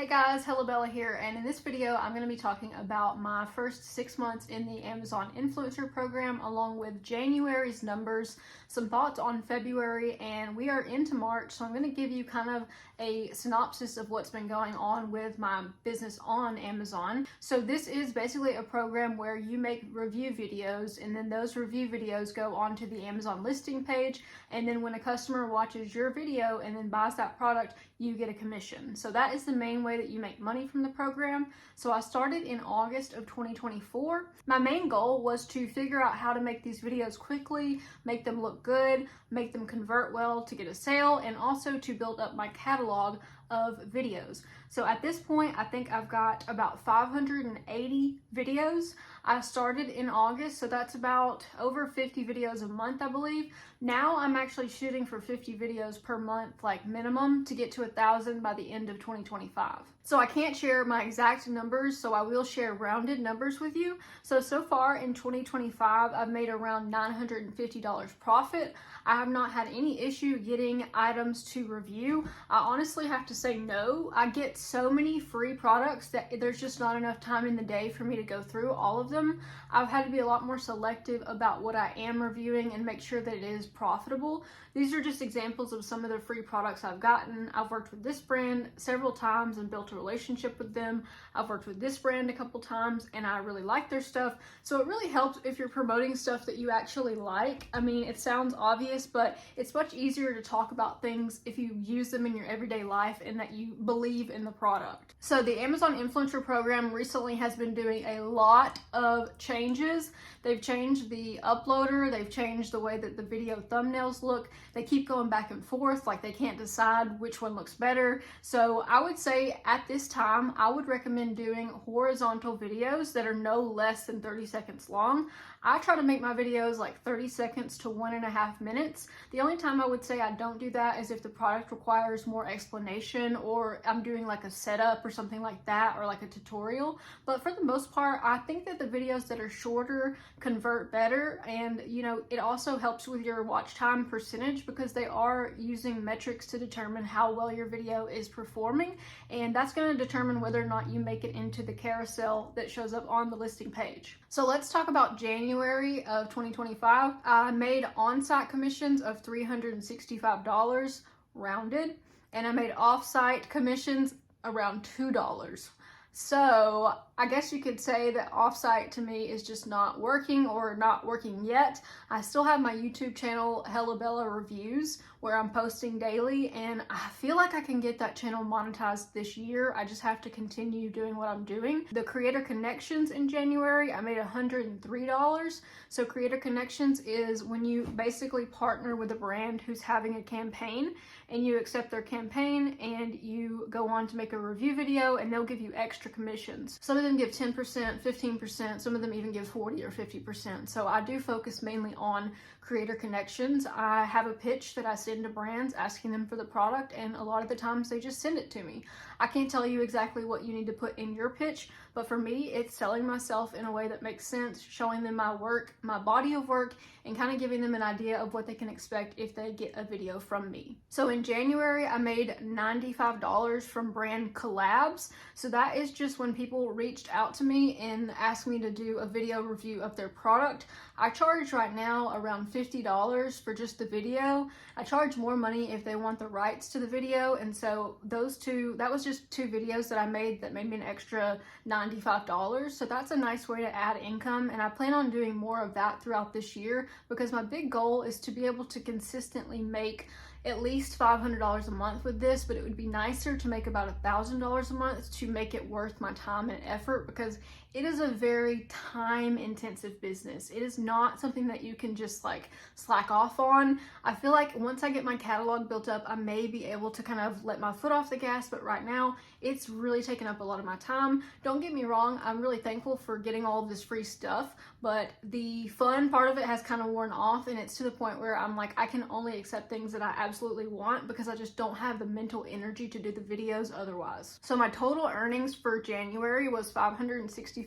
Hey guys, Hello Bella here, and in this video I'm going to be talking about my first 6 months in the Amazon Influencer Program along with January's numbers, some thoughts on February, and we are into March, so I'm going to give you kind of a synopsis of what's been going on with my business on Amazon. So this is basically a program where you make review videos, and then those review videos go onto the Amazon listing page, and then when a customer watches your video and then buys that product, you get a commission. So that is the main way that you make money from the program. So I started in August of 2024. My main goal was to figure out how to make these videos quickly, make them look good, make them convert well to get a sale, and also to build up my catalog of videos. So at this point, I think I've got about 580 videos. I started in August, so that's about over 50 videos a month, I believe. Now I'm actually shooting for 50 videos per month, like minimum, to get to 1,000 by the end of 2025. So I can't share my exact numbers, so I will share rounded numbers with you. So far in 2025, I've made around $950 profit. I have not had any issue getting items to review. I honestly have to say no. I get so many free products that there's just not enough time in the day for me to go through all of them. I've had to be a lot more selective about what I am reviewing and make sure that it is profitable. These are just examples of some of the free products I've gotten. I've worked with this brand several times and built a relationship with them. I've worked with this brand a couple times and I really like their stuff. So it really helps if you're promoting stuff that you actually like. I mean, it sounds obvious, but it's much easier to talk about things if you use them in your everyday life and that you believe in the product. So the Amazon Influencer Program recently has been doing a lot of changes. They've changed the uploader, they've changed the way that the video thumbnails look. They keep going back and forth, like they can't decide which one looks better. So I would say at this time, I would recommend doing horizontal videos that are no less than 30 seconds long. I try to make my videos like 30 seconds to 1.5 minutes. The only time I would say I don't do that is if the product requires more explanation or I'm doing like a setup or something like that, or like a tutorial. But for the most part, I think that the videos that are shorter convert better, and you know, it also helps with your watch time percentage because they are using metrics to determine how well your video is performing, and that's going to determine whether or not you make it into the carousel that shows up on the listing page. So let's talk about January of 2025. I made on-site commissions of $365 rounded, and I made off-site commissions around $2. So I guess you could say that offsite to me is just not working, or not working yet. I still have my YouTube channel, Hello Bella Reviews, where I'm posting daily, and I feel like I can get that channel monetized this year. I just have to continue doing what I'm doing. The Creator Connections in January, I made $103. So Creator Connections is when you basically partner with a brand who's having a campaign, and you accept their campaign and you go on to make a review video, and they'll give you extra commissions. Some of them give 10%, 15%, some of them even give 40 or 50%. So I do focus mainly on Creator Connections. I have a pitch that I send to brands asking them for the product, and a lot of the times they just send it to me. I can't tell you exactly what you need to put in your pitch, but for me, it's selling myself in a way that makes sense, showing them my work, my body of work, and kind of giving them an idea of what they can expect if they get a video from me. So in January, I made $95 from brand collabs. So that is just when people reached out to me and asked me to do a video review of their product. I charge right now around $50 for just the video. I charge more money if they want the rights to the video, and so that was just 2 videos that I made that made me an extra $95. So that's a nice way to add income, and I plan on doing more of that throughout this year because my big goal is to be able to consistently make at least $500 a month with this, but it would be nicer to make about $1,000 a month to make it worth my time and effort, because it is a very time intensive business. It is not something that you can just like slack off on. I feel like once I get my catalog built up, I may be able to kind of let my foot off the gas, but right now it's really taken up a lot of my time. Don't get me wrong, I'm really thankful for getting all of this free stuff, but the fun part of it has kind of worn off, and it's to the point where I'm like, I can only accept things that I absolutely want because I just don't have the mental energy to do the videos otherwise. So my total earnings for January was $565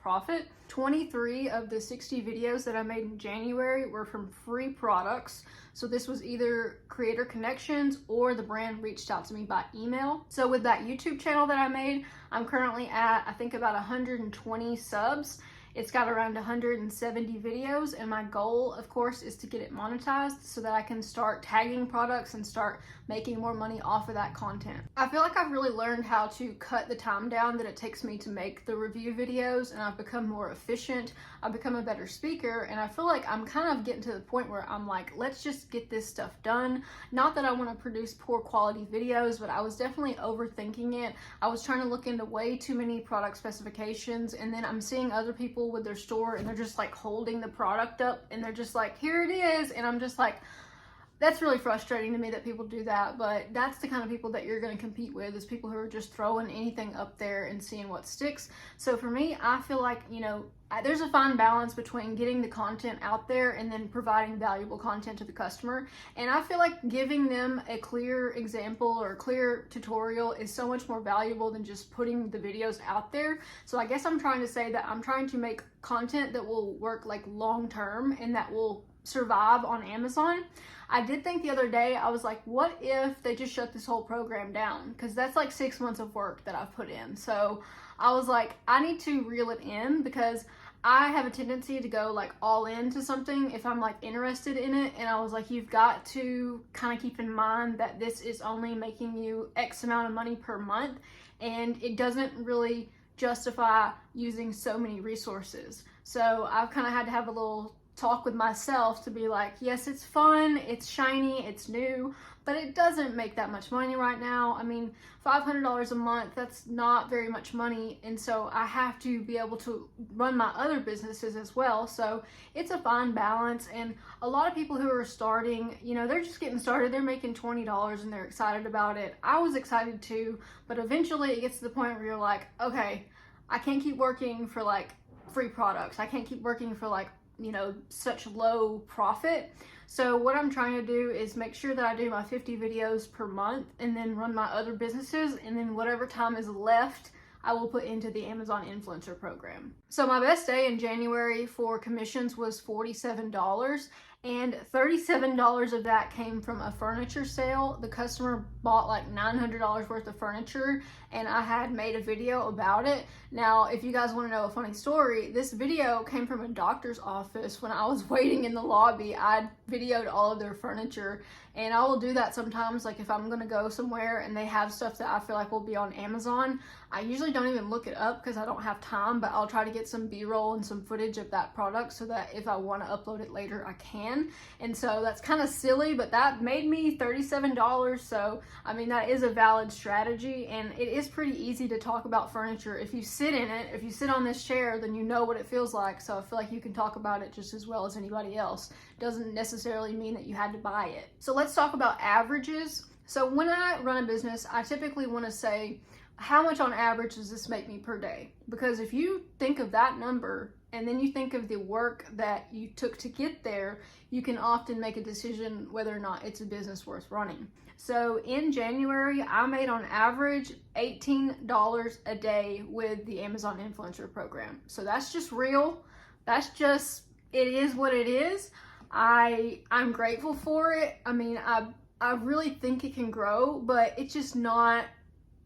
profit. 23 of the 60 videos that I made in January were from free products. So this was either Creator Connections or the brand reached out to me by email. So with that YouTube YouTube channel that I made. I'm currently at, I think, about 120 subs. It's got around 170 videos, and my goal, of course, is to get it monetized so that I can start tagging products and start making more money off of that content. I feel like I've really learned how to cut the time down that it takes me to make the review videos, and I've become more efficient. I've become a better speaker, and I feel like I'm kind of getting to the point where I'm like, let's just get this stuff done. Not that I want to produce poor quality videos, but I was definitely overthinking it. I was trying to look into way too many product specifications, and then I'm seeing other people with their store and they're just like holding the product up and they're just like, here it is, and I'm just like, that's really frustrating to me that people do that. But that's the kind of people that you're going to compete with, is people who are just throwing anything up there and seeing what sticks. So for me, I feel like, you know, there's a fine balance between getting the content out there and then providing valuable content to the customer. And I feel like giving them a clear example or a clear tutorial is so much more valuable than just putting the videos out there. So I guess I'm trying to say that I'm trying to make content that will work like long term and that will survive on Amazon. I did think the other day, I was like, what if they just shut this whole program down? Because that's like 6 months of work that I've put in. So I was like, I need to reel it in, because I have a tendency to go like all into something if I'm like interested in it. And I was like, you've got to kind of keep in mind that this is only making you X amount of money per month, and it doesn't really justify using so many resources. So I've kind of had to have a little talk with myself to be like, yes, it's fun, it's shiny, it's new, but it doesn't make that much money right now. I mean, $500 a month, that's not very much money. And so I have to be able to run my other businesses as well. So it's a fine balance. And a lot of people who are starting, you know, they're just getting started, they're making $20 and they're excited about it. I was excited too, but eventually it gets to the point where you're like, okay, I can't keep working for like free products. I can't keep working for like, you know, such low profit. So what I'm trying to do is make sure that I do my 50 videos per month and then run my other businesses, and then whatever time is left I will put into the Amazon influencer program. So my best day in January for commissions was $47, and $37 of that came from a furniture sale. The customer bought like $900 worth of furniture, and I had made a video about it. Now, if you guys want to know a funny story, this video came from a doctor's office. When I was waiting in the lobby, I videoed all of their furniture, and I will do that sometimes. Like if I'm going to go somewhere and they have stuff that I feel like will be on Amazon, I usually don't even look it up because I don't have time, but I'll try to get some B-roll and some footage of that product so that if I want to upload it later, I can. And so that's kind of silly, but that made me $37. So, I mean, that is a valid strategy, and it is pretty easy to talk about furniture. If you sit in it, if you sit on this chair, then you know what it feels like. So I feel like you can talk about it just as well as anybody else. Doesn't necessarily mean that you had to buy it. So let's talk about averages. So when I run a business, I typically want to say, how much on average does this make me per day? Because if you think of that number and then you think of the work that you took to get there, you can often make a decision whether or not it's a business worth running. So in January, I made on average $18 a day with the Amazon influencer program. So that's just real. That's just, it is what it is. I'm grateful for it. I mean, I really think it can grow, but it's just not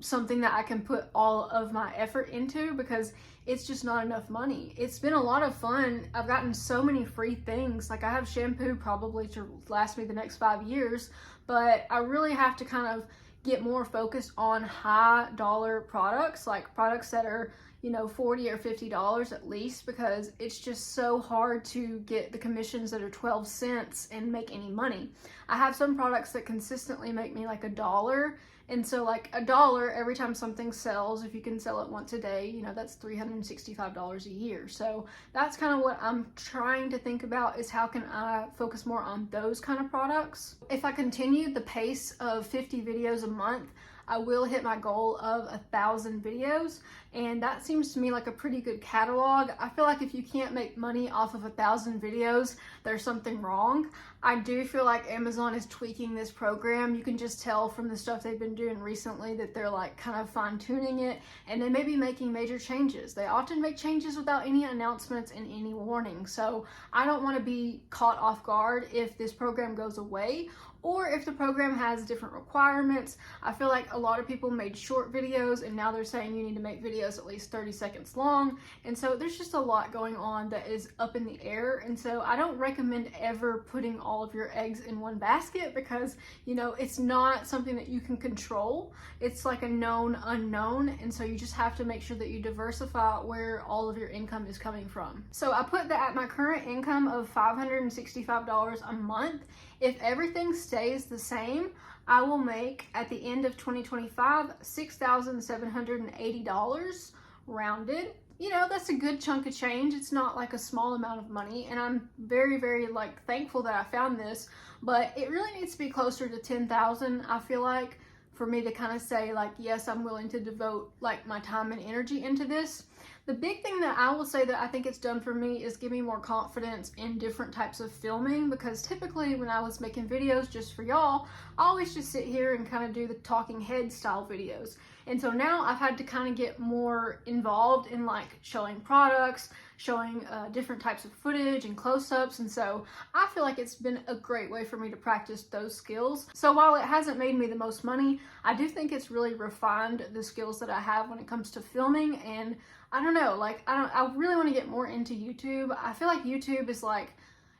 something that I can put all of my effort into because it's just not enough money. It's been a lot of fun. I've gotten so many free things. Like I have shampoo probably to last me the next 5 years, but I really have to kind of get more focused on high dollar products, like products that are, you know, $40 or $50 at least, because it's just so hard to get the commissions that are 12 cents and make any money. I have some products that consistently make me like $1. And so like $1 every time something sells, if you can sell it once a day, you know, that's $365 a year. So that's kind of what I'm trying to think about, is how can I focus more on those kind of products. If I continue the pace of 50 videos a month, I will hit my goal of 1,000 videos, and that seems to me like a pretty good catalog. I feel like if you can't make money off of 1,000 videos, there's something wrong. I do feel like Amazon is tweaking this program. You can just tell from the stuff they've been doing recently that they're like kind of fine-tuning it, and they may be making major changes. They often make changes without any announcements and any warning. So I don't want to be caught off guard if this program goes away, or if the program has different requirements. I feel like a lot of people made short videos and now they're saying you need to make videos at least 30 seconds long. And so there's just a lot going on that is up in the air. And so I don't recommend ever putting all of your eggs in one basket because, you know, it's not something that you can control. It's like a known unknown. And so you just have to make sure that you diversify where all of your income is coming from. So I put that at my current income of $565 a month. If everything stays the same, I will make at the end of 2025 $6,780 rounded. You know, that's a good chunk of change. It's not like a small amount of money, and I'm very, very like thankful that I found this, but it really needs to be closer to 10,000, I feel like, for me to kind of say like, yes, I'm willing to devote like my time and energy into this. The big thing that I will say that I think it's done for me is give me more confidence in different types of filming, because typically when I was making videos just for y'all, I always just sit here and kind of do the talking head style videos. And so now I've had to kind of get more involved in like showing products, showing different types of footage and close-ups. And so I feel like it's been a great way for me to practice those skills. So while it hasn't made me the most money, I do think it's really refined the skills that I have when it comes to filming. And I don't know, like, I really want to get more into YouTube. I feel like YouTube is like,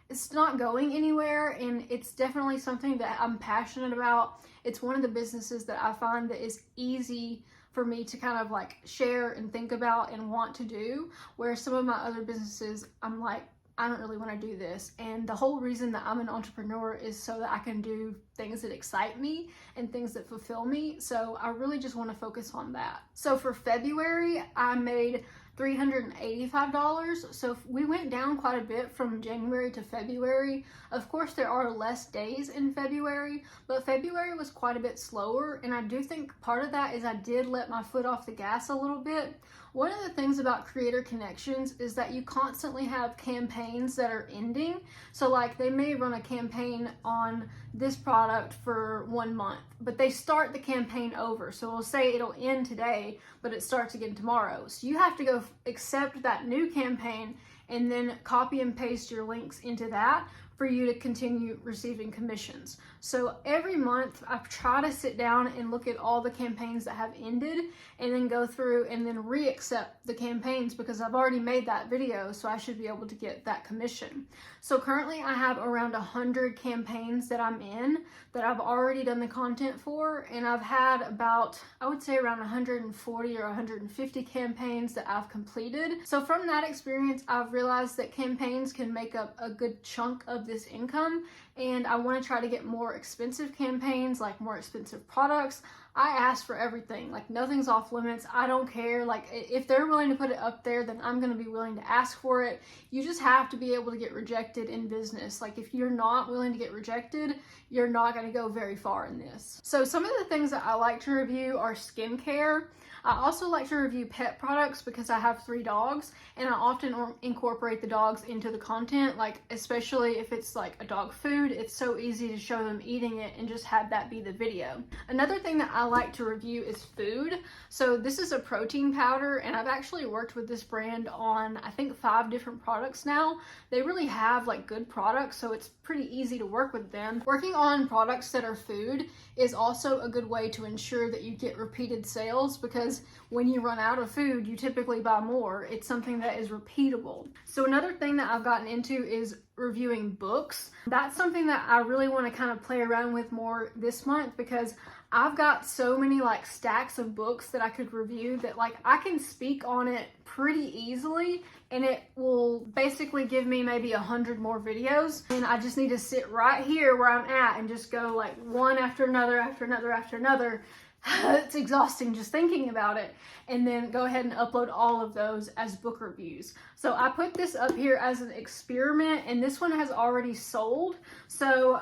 it's not going anywhere, and it's definitely something that I'm passionate about. It's one of the businesses that I find that is easy for me to kind of like share and think about and want to do, where some of my other businesses, I'm like, I don't really want to do this. And the whole reason that I'm an entrepreneur is so that I can do things that excite me and things that fulfill me. So I really just want to focus on that. So for February, I made $385. So we went down quite a bit from January to February. Of course, there are less days in February, but February was quite a bit slower. And I do think part of that is I did let my foot off the gas a little bit. One of the things about Creator Connections is that you constantly have campaigns that are ending. So like they may run a campaign on this product for 1 month, but they start the campaign over. So we'll say it'll end today, but it starts again tomorrow. So you have to go accept that new campaign and then copy and paste your links into that for you to continue receiving commissions. So every month I try to sit down and look at all the campaigns that have ended and then go through and then re-accept the campaigns, because I've already made that video, so I should be able to get that commission. So currently I have around 100 campaigns that I'm in that I've already done the content for, and I've had about, I would say around 140 or 150 campaigns that I've completed. So from that experience, I've realized that campaigns can make up a good chunk of this income, and I want to try to get more expensive campaigns, like more expensive products. I ask for everything, like nothing's off limits. I don't care, like if they're willing to put it up there, then I'm going to be willing to ask for it. You just have to be able to get rejected in business. Like if you're not willing to get rejected, you're not going to go very far in this. So some of the things that I like to review are skincare. I also like to review pet products because I have 3 dogs, and I often incorporate the dogs into the content, like especially if it's like a dog food, it's so easy to show them eating it and just have that be the video. Another thing that I like to review is food. So this is a protein powder, and I've actually worked with this brand on I think 5 different products now. They really have like good products, so it's pretty easy to work with them. Working on products that are food is also a good way to ensure that you get repeated sales, because when you run out of food, you typically buy more. It's something that is repeatable. So another thing that I've gotten into is reviewing books. That's something that I really want to kind of play around with more this month, because I've got so many like stacks of books that I could review that like I can speak on it pretty easily, and it will basically give me maybe 100 more videos, and I just need to sit right here where I'm at and just go like one after another after another after another. It's exhausting just thinking about it, and then go ahead and upload all of those as book reviews. So I put this up here as an experiment, and this one has already sold. So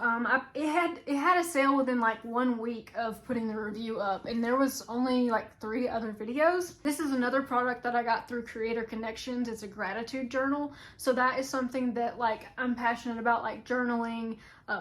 it had a sale within like 1 week of putting the review up, and there was only like 3 other videos. This is another product that I got through Creator Connections. It's a gratitude journal. So that is something that like I'm passionate about, like journaling,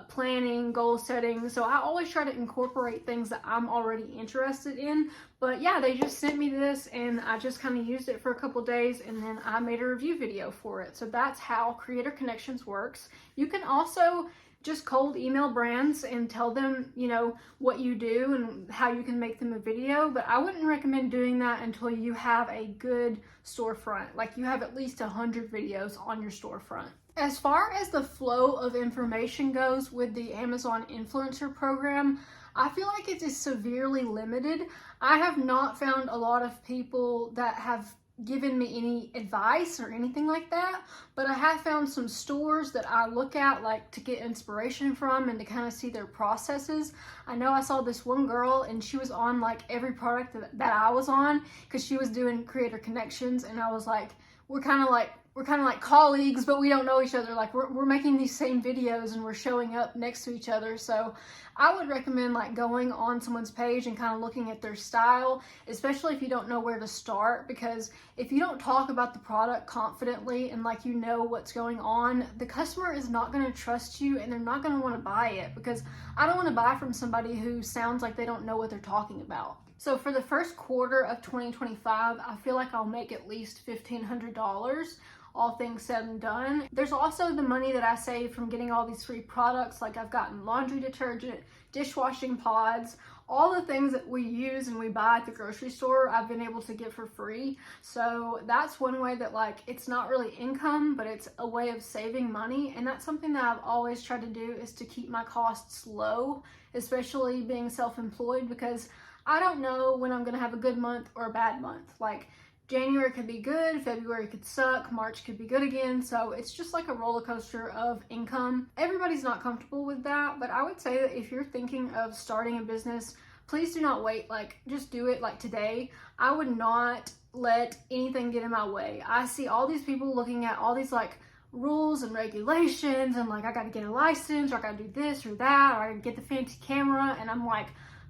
planning, goal setting. So I always try to incorporate things that I'm already interested in. But yeah, they just sent me this, and I just kind of used it for a couple days, and then I made a review video for it. So that's how Creator Connections works. You can also just cold email brands and tell them, you know, what you do and how you can make them a video. But I wouldn't recommend doing that until you have a good storefront, like you have at least 100 videos on your storefront. As far as the flow of information goes with the Amazon Influencer Program, I feel like it is severely limited. I have not found a lot of people that have given me any advice or anything like that, but I have found some stores that I look at like to get inspiration from and to kind of see their processes. I know I saw this one girl and she was on like every product that I was on because she was doing creator connections, and I was like, we're kind of like colleagues, but we don't know each other. Like we're making these same videos and we're showing up next to each other. So I would recommend like going on someone's page and kind of looking at their style, especially if you don't know where to start, because if you don't talk about the product confidently and like you know what's going on, the customer is not going to trust you and they're not going to want to buy it, because I don't want to buy from somebody who sounds like they don't know what they're talking about. So for the first quarter of 2025, I feel like I'll make at least $1,500, all things said and done. There's also the money that I saved from getting all these free products. Like I've gotten laundry detergent, dishwashing pods, all the things that we use and we buy at the grocery store, I've been able to get for free. So that's one way that like it's not really income, but it's a way of saving money. And that's something that I've always tried to do, is to keep my costs low, especially being self-employed, because I don't know when I'm gonna have a good month or a bad month. Like January could be good, February could suck, March could be good again. So it's just like a roller coaster of income. Everybody's not comfortable with that, but I would say that if you're thinking of starting a business, please do not wait. Like just do it like today. I would not let anything get in my way. I see all these people looking at all these like rules and regulations and like I gotta get a license, or I gotta do this or that, or I gotta get the fancy camera, and I'm like,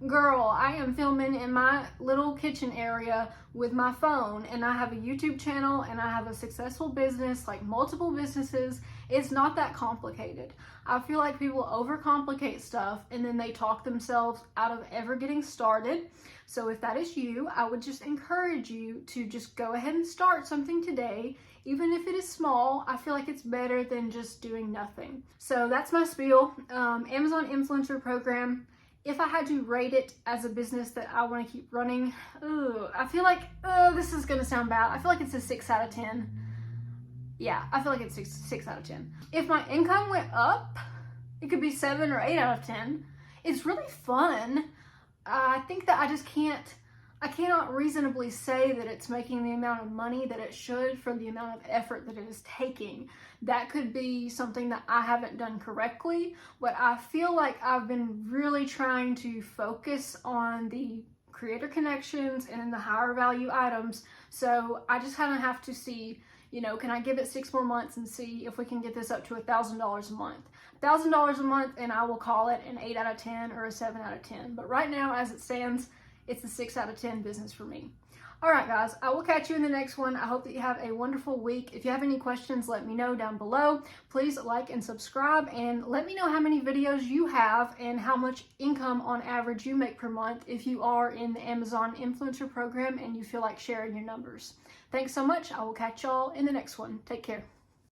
girl, I am filming in my little kitchen area with my phone, and I have a YouTube channel and I have a successful business, like multiple businesses. It's not that complicated. I feel like people overcomplicate stuff and then they talk themselves out of ever getting started. So if that is you, I would just encourage you to just go ahead and start something today. Even if it is small, I feel like it's better than just doing nothing. So that's my spiel. Amazon Influencer Program. If I had to rate it as a business that I want to keep running, I feel like, this is going to sound bad. I feel like it's a 6 out of 10. Yeah, I feel like it's 6 out of 10. If my income went up, it could be 7 or 8 out of 10. It's really fun. I think that I cannot reasonably say that it's making the amount of money that it should for the amount of effort that it is taking. That could be something that I haven't done correctly, but I feel like I've been really trying to focus on the creator connections and the higher value items. So I just kind of have to see, you know, can I give it 6 more months and see if we can get this up to $1,000 a month. $1,000 a month, and I will call it an 8 out of 10 or a 7 out of 10. But right now, as it stands, it's a 6 out of 10 business for me. All right, guys, I will catch you in the next one. I hope that you have a wonderful week. If you have any questions, let me know down below. Please like and subscribe, and let me know how many videos you have and how much income on average you make per month if you are in the Amazon Influencer Program and you feel like sharing your numbers. Thanks so much. I will catch y'all in the next one. Take care.